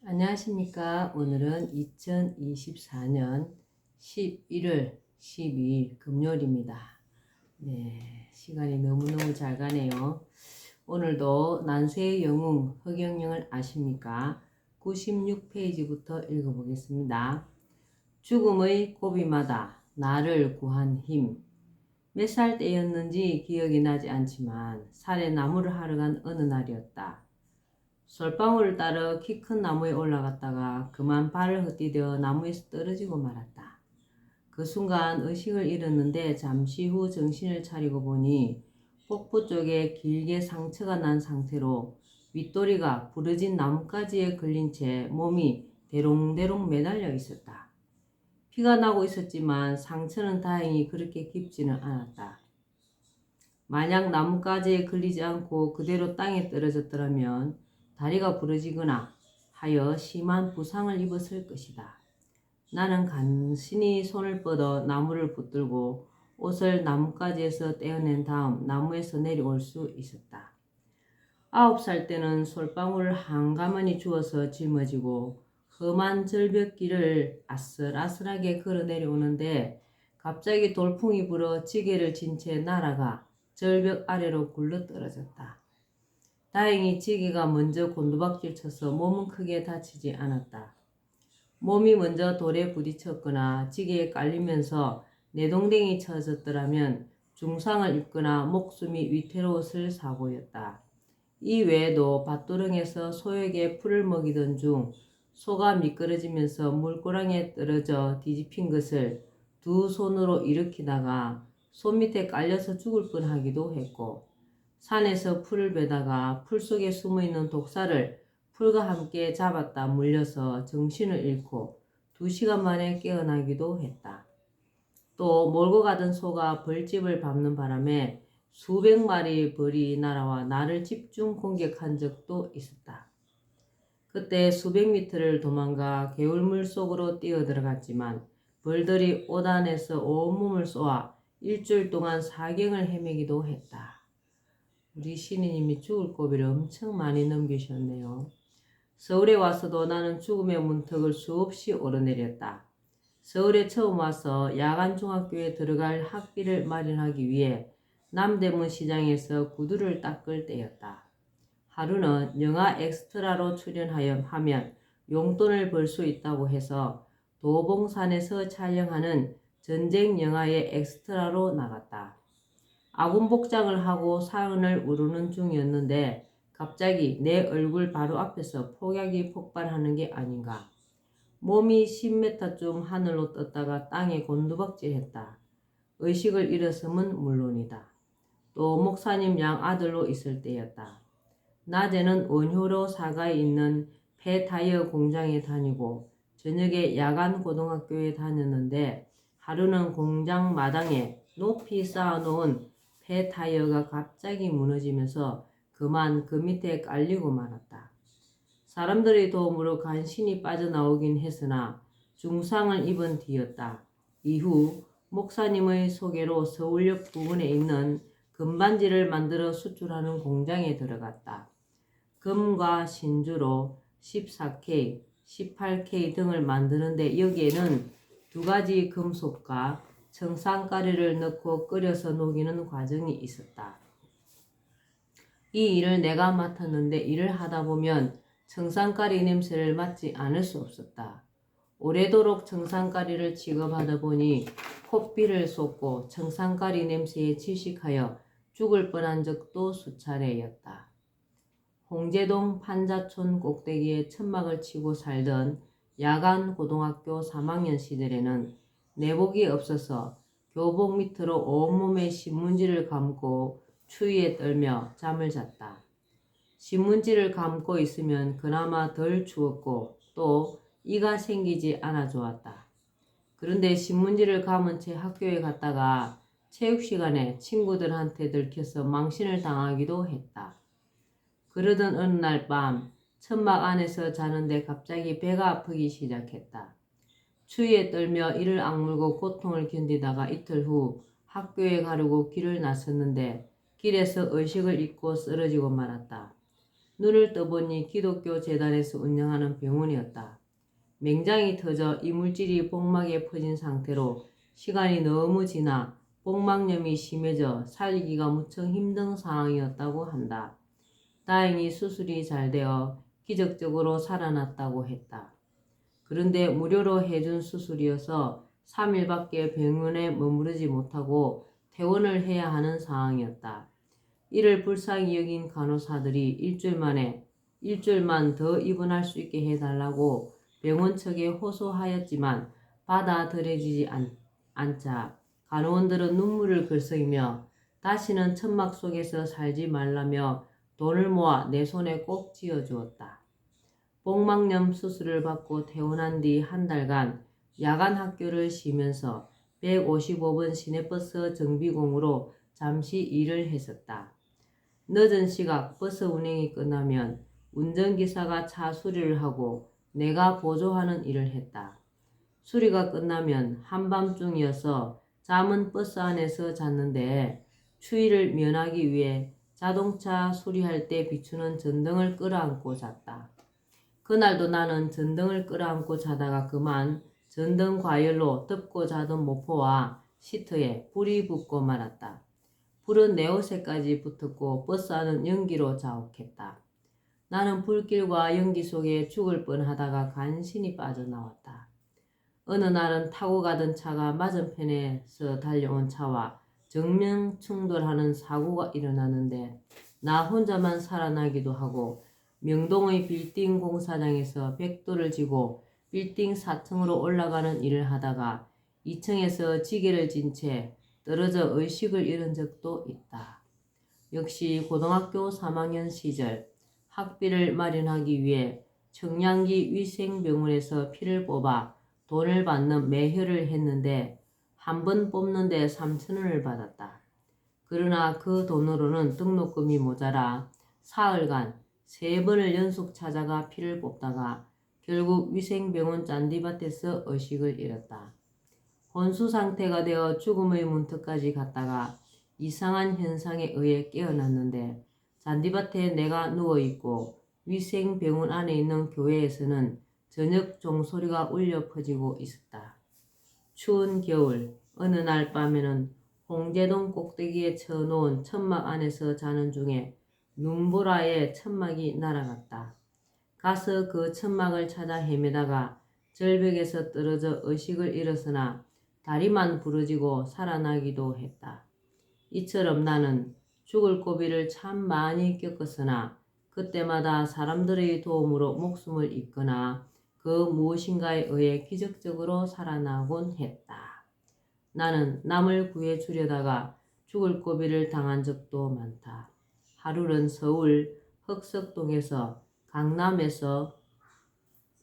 안녕하십니까. 오늘은 2024년 11월 12일 금요일입니다. 네, 시간이 너무너무 잘 가네요. 오늘도 난세의 영웅 허경영을 아십니까? 96페이지부터 읽어보겠습니다. 죽음의 고비마다 나를 구한 힘. 몇 살 때였는지 기억이 나지 않지만 산에 나무를 하러 간 어느 날이었다. 솔방울을 따라 키 큰 나무에 올라갔다가 그만 발을 헛디뎌 나무에서 떨어지고 말았다. 그 순간 의식을 잃었는데 잠시 후 정신을 차리고 보니 복부 쪽에 길게 상처가 난 상태로 윗도리가 부러진 나뭇가지에 걸린 채 몸이 대롱대롱 매달려 있었다. 피가 나고 있었지만 상처는 다행히 그렇게 깊지는 않았다. 만약 나뭇가지에 걸리지 않고 그대로 땅에 떨어졌더라면 다리가 부러지거나 하여 심한 부상을 입었을 것이다. 나는 간신히 손을 뻗어 나무를 붙들고 옷을 나뭇가지에서 떼어낸 다음 나무에서 내려올 수 있었다. 9살 때는 솔방울을 한가만히 주워서 짊어지고 험한 절벽길을 아슬아슬하게 걸어 내려오는데 갑자기 돌풍이 불어 지게를 진 채 날아가 절벽 아래로 굴러 떨어졌다. 다행히 지게가 먼저 곤두박질 쳐서 몸은 크게 다치지 않았다. 몸이 먼저 돌에 부딪혔거나 지게에 깔리면서 내동댕이 쳐졌더라면 중상을 입거나 목숨이 위태로웠을 사고였다. 이 외에도 밭도릉에서 소에게 풀을 먹이던 중 소가 미끄러지면서 물고랑에 떨어져 뒤집힌 것을 두 손으로 일으키다가 소 밑에 깔려서 죽을 뻔하기도 했고, 산에서 풀을 베다가 풀 속에 숨어있는 독사를 풀과 함께 잡았다 물려서 정신을 잃고 2시간 만에 깨어나기도 했다. 또 몰고 가던 소가 벌집을 밟는 바람에 수백 마리의 벌이 날아와 나를 집중 공격한 적도 있었다. 그때 수백 미터를 도망가 개울물 속으로 뛰어들어갔지만 벌들이 옷 안에서 온몸을 쏘아 일주일 동안 사경을 헤매기도 했다. 우리 신이님이 죽을 고비를 엄청 많이 넘기셨네요. 서울에 와서도 나는 죽음의 문턱을 수없이 오르내렸다. 서울에 처음 와서 야간 중학교에 들어갈 학비를 마련하기 위해 남대문 시장에서 구두를 닦을 때였다. 하루는 영화 엑스트라로 출연하면 용돈을 벌 수 있다고 해서 도봉산에서 촬영하는 전쟁 영화의 엑스트라로 나갔다. 아군 복장을 하고 사은을 우르는 중이었는데 갑자기 내 얼굴 바로 앞에서 폭약이 폭발하는 게 아닌가. 몸이 10m쯤 하늘로 떴다가 땅에 곤두박질했다. 의식을 잃었음은 물론이다. 또 목사님 양 아들로 있을 때였다. 낮에는 원효로 사가에 있는 폐타이어 공장에 다니고 저녁에 야간 고등학교에 다녔는데 하루는 공장 마당에 높이 쌓아놓은 폐타이어가 갑자기 무너지면서 그만 그 밑에 깔리고 말았다. 사람들의 도움으로 간신히 빠져나오긴 했으나 중상을 입은 뒤였다. 이후 목사님의 소개로 서울역 부근에 있는 금반지를 만들어 수출하는 공장에 들어갔다. 금과 신주로 14K, 18K 등을 만드는데 여기에는 두 가지 금속과 청산가리를 넣고 끓여서 녹이는 과정이 있었다. 이 일을 내가 맡았는데 일을 하다 보면 청산가리 냄새를 맡지 않을 수 없었다. 오래도록 청산가리를 취급하다 보니 콧비를 쏟고 청산가리 냄새에 질식하여 죽을 뻔한 적도 수차례였다. 홍제동 판자촌 꼭대기에 천막을 치고 살던 야간 고등학교 3학년 시절에는 내복이 없어서 교복 밑으로 온몸에 신문지를 감고 추위에 떨며 잠을 잤다. 신문지를 감고 있으면 그나마 덜 추웠고 또 이가 생기지 않아 좋았다. 그런데 신문지를 감은 채 학교에 갔다가 체육시간에 친구들한테 들켜서 망신을 당하기도 했다. 그러던 어느 날 밤 천막 안에서 자는데 갑자기 배가 아프기 시작했다. 추위에 떨며 이를 악물고 고통을 견디다가 이틀 후 학교에 가려고 길을 나섰는데 길에서 의식을 잃고 쓰러지고 말았다. 눈을 떠보니 기독교 재단에서 운영하는 병원이었다. 맹장이 터져 이물질이 복막에 퍼진 상태로 시간이 너무 지나 복막염이 심해져 살기가 무척 힘든 상황이었다고 한다. 다행히 수술이 잘 되어 기적적으로 살아났다고 했다. 그런데 무료로 해준 수술이어서 3일밖에 병원에 머무르지 못하고 퇴원을 해야 하는 상황이었다. 이를 불쌍히 여긴 간호사들이 일주일만 더 입원할 수 있게 해달라고 병원 측에 호소하였지만 받아들여지지 않자 간호원들은 눈물을 글썽이며 다시는 천막 속에서 살지 말라며 돈을 모아 내 손에 꼭 쥐어주었다. 복막염 수술을 받고 퇴원한 뒤 한 달간 야간 학교를 쉬면서 155번 시내버스 정비공으로 잠시 일을 했었다. 늦은 시각 버스 운행이 끝나면 운전기사가 차 수리를 하고 내가 보조하는 일을 했다. 수리가 끝나면 한밤중이어서 잠은 버스 안에서 잤는데 추위를 면하기 위해 자동차 수리할 때 비추는 전등을 끌어안고 잤다. 그날도 나는 전등을 끌어안고 자다가 그만 전등 과열로 덮고 자던 모포와 시트에 불이 붙고 말았다. 불은 내 옷에까지 붙었고 버스 안은 연기로 자욱했다. 나는 불길과 연기 속에 죽을 뻔하다가 간신히 빠져나왔다. 어느 날은 타고 가던 차가 맞은편에서 달려온 차와 정면 충돌하는 사고가 일어났는데 나 혼자만 살아나기도 하고 명동의 빌딩 공사장에서 벽돌을 지고 빌딩 4층으로 올라가는 일을 하다가 2층에서 지게를 진 채 떨어져 의식을 잃은 적도 있다. 역시 고등학교 3학년 시절 학비를 마련하기 위해 청량리 위생병원에서 피를 뽑아 돈을 받는 매혈을 했는데 한 번 뽑는데 3,000원을 받았다. 그러나 그 돈으로는 등록금이 모자라 사흘간 3번을 연속 찾아가 피를 뽑다가 결국 위생병원 잔디밭에서 의식을 잃었다. 혼수 상태가 되어 죽음의 문턱까지 갔다가 이상한 현상에 의해 깨어났는데 잔디밭에 내가 누워있고 위생병원 안에 있는 교회에서는 저녁 종소리가 울려 퍼지고 있었다. 추운 겨울 어느 날 밤에는 홍제동 꼭대기에 쳐놓은 천막 안에서 자는 중에 눈보라에 천막이 날아갔다. 가서 그 천막을 찾아 헤매다가 절벽에서 떨어져 의식을 잃었으나 다리만 부러지고 살아나기도 했다. 이처럼 나는 죽을 고비를 참 많이 겪었으나 그때마다 사람들의 도움으로 목숨을 잇거나 그 무엇인가에 의해 기적적으로 살아나곤 했다. 나는 남을 구해주려다가 죽을 고비를 당한 적도 많다. 하루는 서울 흑석동에서 강남에서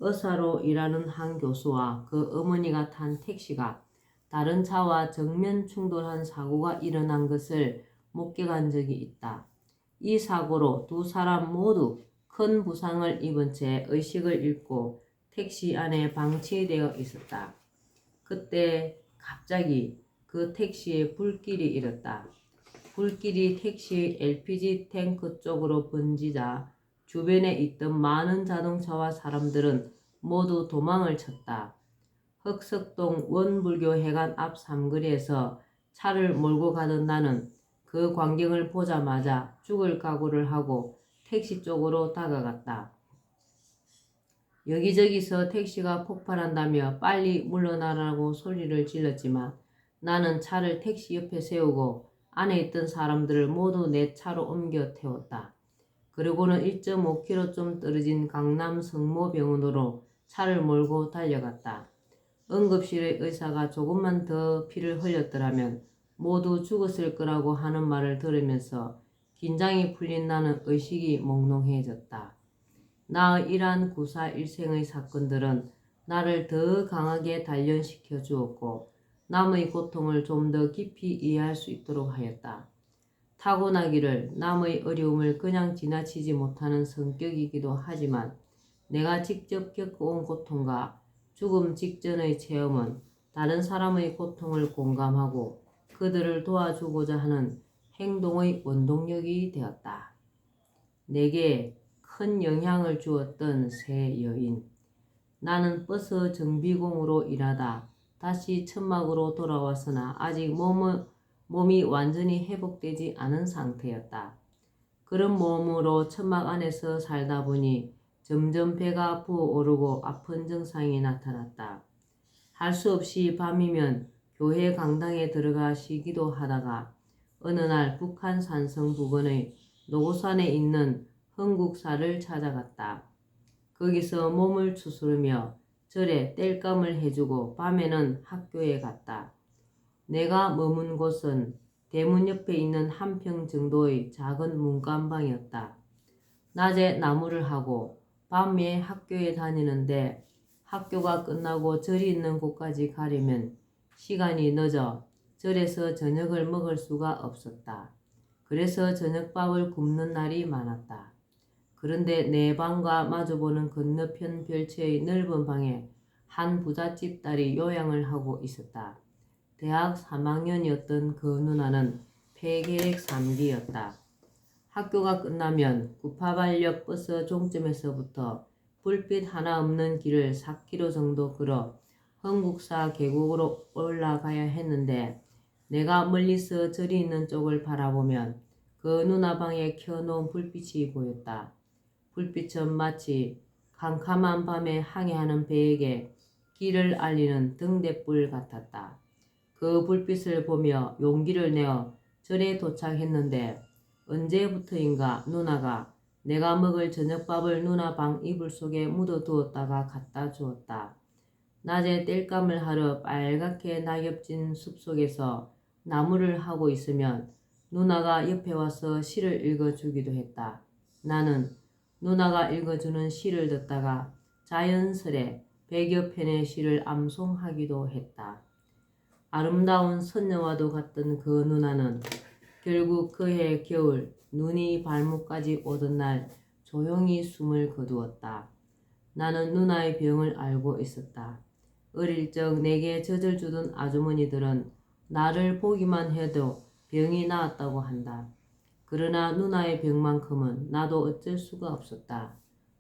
의사로 일하는 한 교수와 그 어머니가 탄 택시가 다른 차와 정면 충돌한 사고가 일어난 것을 목격한 적이 있다. 이 사고로 두 사람 모두 큰 부상을 입은 채 의식을 잃고 택시 안에 방치되어 있었다. 그때 갑자기 그 택시에 불길이 일었다. 불길이 택시의 LPG 탱크 쪽으로 번지자 주변에 있던 많은 자동차와 사람들은 모두 도망을 쳤다. 흑석동 원불교회관 앞 삼거리에서 차를 몰고 가던 나는 그 광경을 보자마자 죽을 각오를 하고 택시 쪽으로 다가갔다. 여기저기서 택시가 폭발한다며 빨리 물러나라고 소리를 질렀지만 나는 차를 택시 옆에 세우고 안에 있던 사람들을 모두 내 차로 옮겨 태웠다. 그리고는 1.5km쯤 떨어진 강남 성모병원으로 차를 몰고 달려갔다. 응급실의 의사가 조금만 더 피를 흘렸더라면 모두 죽었을 거라고 하는 말을 들으면서 긴장이 풀린 나는 의식이 몽롱해졌다. 나의 이러한 구사 일생의 사건들은 나를 더 강하게 단련시켜 주었고 남의 고통을 좀 더 깊이 이해할 수 있도록 하였다. 타고나기를 남의 어려움을 그냥 지나치지 못하는 성격이기도 하지만 내가 직접 겪어온 고통과 죽음 직전의 체험은 다른 사람의 고통을 공감하고 그들을 도와주고자 하는 행동의 원동력이 되었다. 내게 큰 영향을 주었던 새 여인. 나는 버스 정비공으로 일하다 다시 천막으로 돌아왔으나 아직 몸이 완전히 회복되지 않은 상태였다. 그런 몸으로 천막 안에서 살다 보니 점점 배가 부어오르고 아픈 증상이 나타났다. 할 수 없이 밤이면 교회 강당에 들어가 쉬기도 하다가 어느 날 북한 산성 부근의 노고산에 있는 흥국사를 찾아갔다. 거기서 몸을 추스르며 절에 땔감을 해주고 밤에는 학교에 갔다. 내가 머문 곳은 대문 옆에 있는 한 평 정도의 작은 문간방이었다. 낮에 나무를 하고 밤에 학교에 다니는데 학교가 끝나고 절이 있는 곳까지 가려면 시간이 늦어 절에서 저녁을 먹을 수가 없었다. 그래서 저녁밥을 굶는 날이 많았다. 그런데 내 방과 마주보는 건너편 별채의 넓은 방에 한 부잣집 딸이 요양을 하고 있었다. 대학 3학년이었던 그 누나는 폐계획 3기였다. 학교가 끝나면 구파발역 버스 종점에서부터 불빛 하나 없는 길을 4km 정도 걸어 흥국사 계곡으로 올라가야 했는데 내가 멀리서 절이 있는 쪽을 바라보면 그 누나 방에 켜놓은 불빛이 보였다. 불빛은 마치 캄캄한 밤에 항해하는 배에게 길을 알리는 등대불 같았다. 그 불빛을 보며 용기를 내어 절에 도착했는데 언제부터인가 누나가 내가 먹을 저녁밥을 누나 방 이불 속에 묻어두었다가 갖다 주었다. 낮에 땔감을 하러 빨갛게 낙엽진 숲속에서 나무를 하고 있으면 누나가 옆에 와서 시를 읽어주기도 했다. 나는 누나가 읽어주는 시를 듣다가 자연스레 100여 편의 시를 암송하기도 했다. 아름다운 선녀와도 같던 그 누나는 결국 그해 겨울 눈이 발목까지 오던 날 조용히 숨을 거두었다. 나는 누나의 병을 알고 있었다. 어릴 적 내게 젖을 주던 아주머니들은 나를 보기만 해도 병이 나았다고 한다. 그러나 누나의 병만큼은 나도 어쩔 수가 없었다.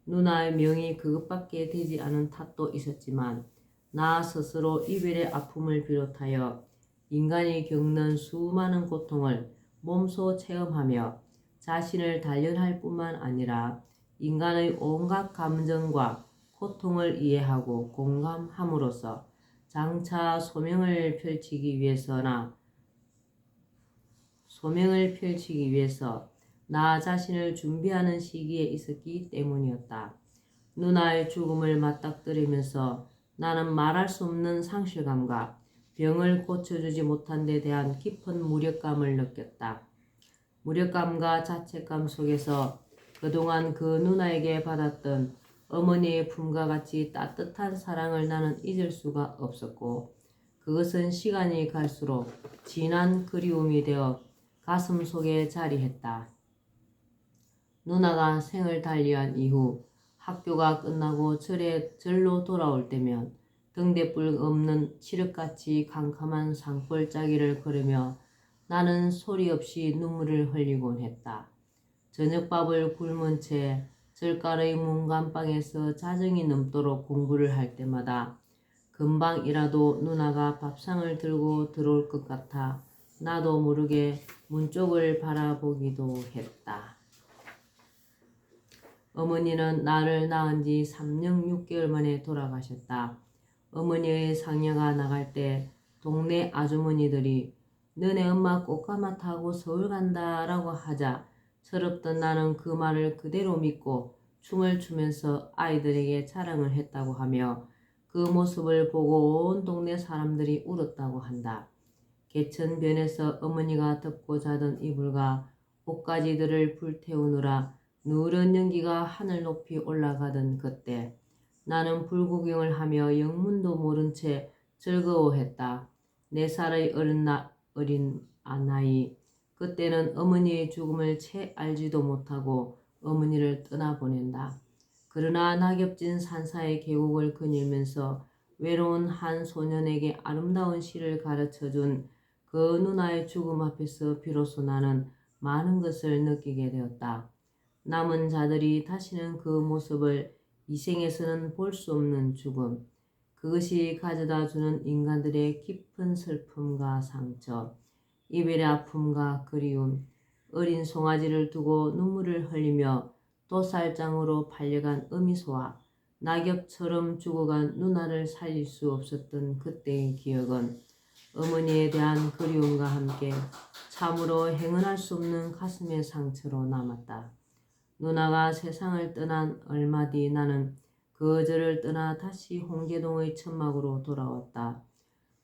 누나의 명이 그것밖에 되지 않은 탓도 있었지만 나 스스로 이별의 아픔을 비롯하여 인간이 겪는 수많은 고통을 몸소 체험하며 자신을 단련할 뿐만 아니라 인간의 온갖 감정과 고통을 이해하고 공감함으로써 장차 소명을 펼치기 위해서 나 자신을 준비하는 시기에 있었기 때문이었다. 누나의 죽음을 맞닥뜨리면서 나는 말할 수 없는 상실감과 병을 고쳐주지 못한 데 대한 깊은 무력감을 느꼈다. 무력감과 자책감 속에서 그동안 그 누나에게 받았던 어머니의 품과 같이 따뜻한 사랑을 나는 잊을 수가 없었고 그것은 시간이 갈수록 진한 그리움이 되어 가슴 속에 자리했다. 누나가 생을 달리한 이후 학교가 끝나고 절로 돌아올 때면 등대불 없는 칠흑같이 캄캄한 산골짜기를 걸으며 나는 소리 없이 눈물을 흘리곤 했다. 저녁밥을 굶은 채 절가의 문간방에서 자정이 넘도록 공부를 할 때마다 금방이라도 누나가 밥상을 들고 들어올 것 같아 나도 모르게 문 쪽을 바라보기도 했다. 어머니는 나를 낳은 지 3년 6개월 만에 돌아가셨다. 어머니의 상여가 나갈 때 동네 아주머니들이 너네 엄마 꽃가마 타고 서울 간다 라고 하자 서럽던 나는 그 말을 그대로 믿고 춤을 추면서 아이들에게 자랑을 했다고 하며 그 모습을 보고 온 동네 사람들이 울었다고 한다. 개천변에서 어머니가 덮고 자던 이불과 옷가지들을 불태우느라 누런 연기가 하늘 높이 올라가던 그때 나는 불구경을 하며 영문도 모른 채 즐거워했다. 4살의 어린 나이. 그때는 어머니의 죽음을 채 알지도 못하고 어머니를 떠나보낸다. 그러나 낙엽진 산사의 계곡을 거닐면서 외로운 한 소년에게 아름다운 시를 가르쳐준 그 누나의 죽음 앞에서 비로소 나는 많은 것을 느끼게 되었다. 남은 자들이 다시는 그 모습을 이 생에서는 볼 수 없는 죽음, 그것이 가져다 주는 인간들의 깊은 슬픔과 상처, 이별의 아픔과 그리움, 어린 송아지를 두고 눈물을 흘리며 도살장으로 팔려간 어미소와 낙엽처럼 죽어간 누나를 살릴 수 없었던 그때의 기억은 어머니에 대한 그리움과 함께 참으로 행언할 수 없는 가슴의 상처로 남았다. 누나가 세상을 떠난 얼마 뒤 나는 그저를 떠나 다시 홍계동의 천막으로 돌아왔다.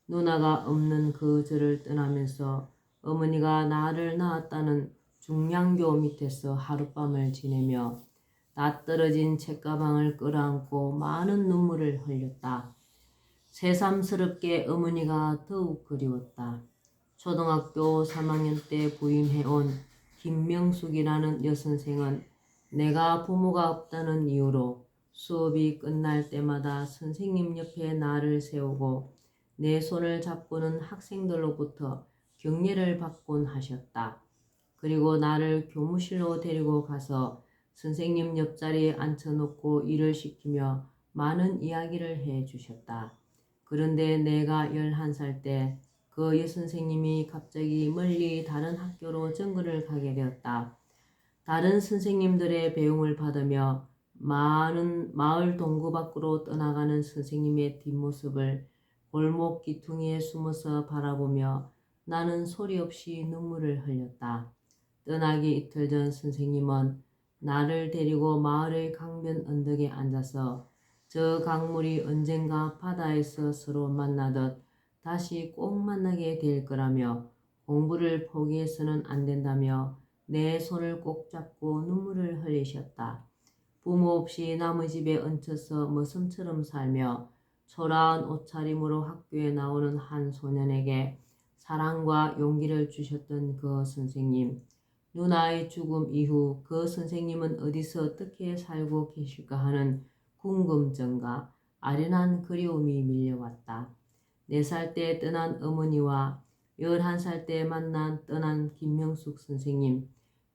누나가 없는 그저를 떠나면서 어머니가 나를 낳았다는 중량교 밑에서 하룻밤을 지내며 낯떨어진 책가방을 끌어안고 많은 눈물을 흘렸다. 새삼스럽게 어머니가 더욱 그리웠다. 초등학교 3학년 때 부임해온 김명숙이라는 여선생은 내가 부모가 없다는 이유로 수업이 끝날 때마다 선생님 옆에 나를 세우고 내 손을 잡고는 학생들로부터 격려를 받곤 하셨다. 그리고 나를 교무실로 데리고 가서 선생님 옆자리에 앉혀놓고 일을 시키며 많은 이야기를 해주셨다. 그런데 내가 11살 때 그 여선생님이 갑자기 멀리 다른 학교로 전근을 가게 되었다. 다른 선생님들의 배웅을 받으며 많은 마을 동구 밖으로 떠나가는 선생님의 뒷모습을 골목 기퉁이에 숨어서 바라보며 나는 소리 없이 눈물을 흘렸다. 떠나기 이틀 전 선생님은 나를 데리고 마을의 강변 언덕에 앉아서 저 강물이 언젠가 바다에서 서로 만나듯 다시 꼭 만나게 될 거라며 공부를 포기해서는 안 된다며 내 손을 꼭 잡고 눈물을 흘리셨다. 부모 없이 남의 집에 얹혀서 머슴처럼 살며 초라한 옷차림으로 학교에 나오는 한 소년에게 사랑과 용기를 주셨던 그 선생님. 누나의 죽음 이후 그 선생님은 어디서 어떻게 살고 계실까 하는 궁금증과 아련한 그리움이 밀려왔다. 4살 때 떠난 어머니와 11살 때 떠난 김명숙 선생님,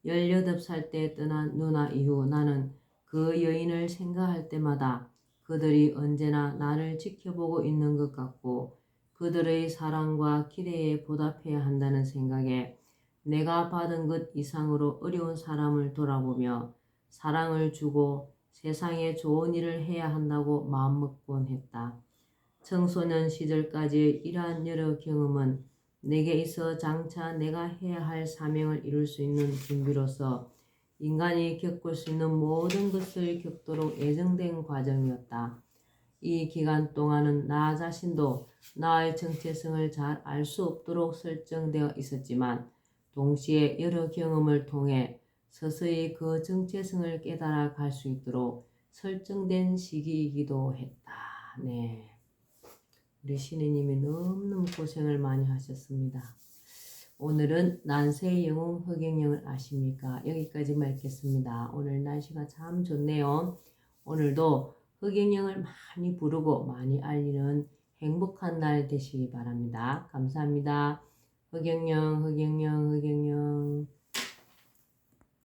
18살 때 떠난 누나 이후 나는 그 여인을 생각할 때마다 그들이 언제나 나를 지켜보고 있는 것 같고 그들의 사랑과 기대에 보답해야 한다는 생각에 내가 받은 것 이상으로 어려운 사람을 돌아보며 사랑을 주고 세상에 좋은 일을 해야 한다고 마음먹곤 했다. 청소년 시절까지 이러한 여러 경험은 내게 있어 장차 내가 해야 할 사명을 이룰 수 있는 준비로서 인간이 겪을 수 있는 모든 것을 겪도록 예정된 과정이었다. 이 기간 동안은 나 자신도 나의 정체성을 잘 알 수 없도록 설정되어 있었지만 동시에 여러 경험을 통해 서서히 그 정체성을 깨달아 갈 수 있도록 설정된 시기이기도 했다. 네. 우리 신혜님이 너무너무 고생을 많이 하셨습니다. 오늘은 난세의 영웅 허경영을 아십니까? 여기까지만 읽겠습니다. 오늘 날씨가 참 좋네요. 오늘도 허경영을 많이 부르고 많이 알리는 행복한 날 되시기 바랍니다. 감사합니다. 허경영, 허경영, 허경영.